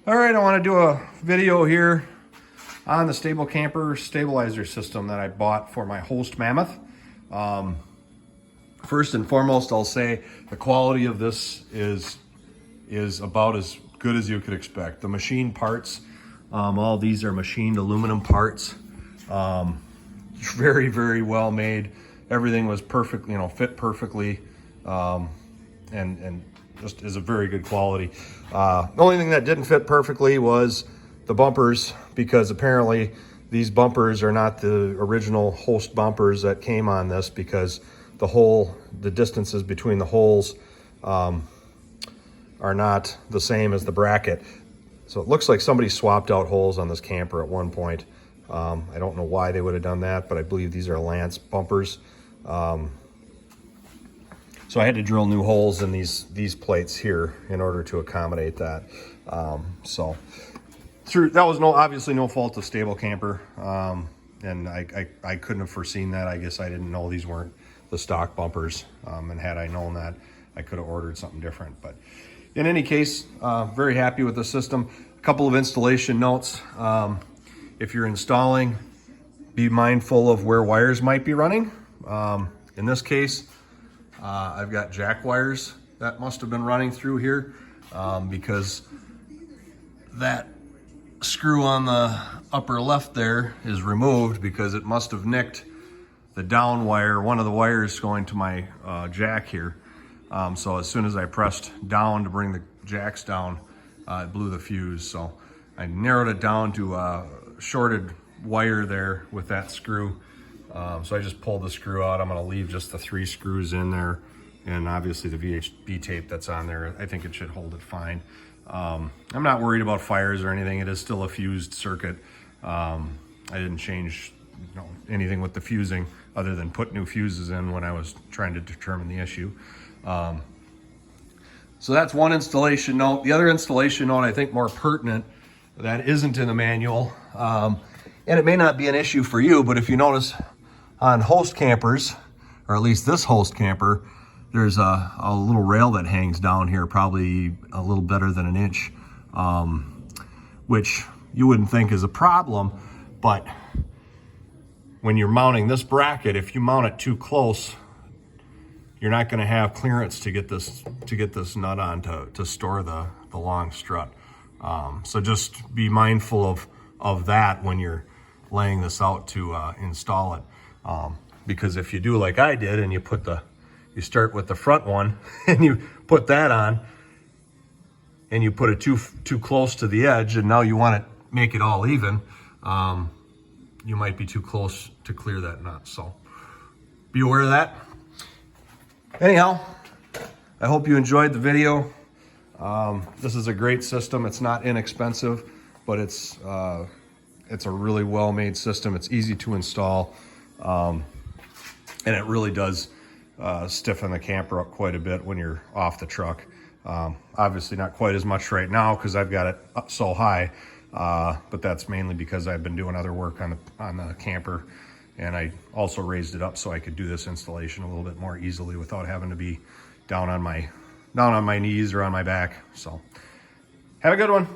All right, I want to do a video here on the stable camper stabilizer system that I bought for my Host Mammoth. First and foremost, I'll say the quality of this is about as good as you could expect. The machine parts, all these are machined aluminum parts. Very, very well made. Everything was perfect, fit perfectly, and just is a very good quality. The only thing that didn't fit perfectly was the bumpers, because apparently these bumpers are not the original Host bumpers that came on this, because the distances between the holes are not the same as the bracket. So it looks like somebody swapped out holes on this camper at one point. I don't know why they would have done that, but I believe these are Lance bumpers. So I had to drill new holes in these plates here in order to accommodate that. So that was obviously no fault of Stable Camper, and I couldn't have foreseen that. I guess I didn't know these weren't the stock bumpers, and had I known that, I could have ordered something different. But in any case, very happy with the system. A couple of installation notes. If you're installing, be mindful of where wires might be running. In this case, I've got jack wires that must have been running through here, because that screw on the upper left there is removed because it must have nicked the down wire, one of the wires going to my jack here. So as soon as I pressed down to bring the jacks down, it blew the fuse. So I narrowed it down to a shorted wire there with that screw. So I just pulled the screw out. I'm going to leave just the 3 screws in there, and obviously the VHB tape that's on there. I think it should hold it fine. I'm not worried about fires or anything. It is still a fused circuit. I didn't change anything with the fusing other than put new fuses in when I was trying to determine the issue. So that's one installation note. The other installation note, I think more pertinent, that isn't in the manual, and it may not be an issue for you, but if you notice on Host campers, or at least this Host camper, there's a little rail that hangs down here, probably a little better than an inch, which you wouldn't think is a problem, but when you're mounting this bracket, if you mount it too close, you're not going to have clearance to get this nut on to store the long strut. So just be mindful of that when you're laying this out to install it, because if you do like I did and you start with the front one and you put that on and you put it too close to the edge, and now you want to make it all even, you might be too close to clear that nut. So be aware of that. Anyhow, I hope you enjoyed the video. This is a great system. It's not inexpensive, but it's a really well-made system. It's easy to install, and it really does stiffen the camper up quite a bit when you're off the truck. Obviously not quite as much right now because I've got it up so high, but that's mainly because I've been doing other work on the camper, and I also raised it up so I could do this installation a little bit more easily without having to be down on my knees or on my back. So have a good one.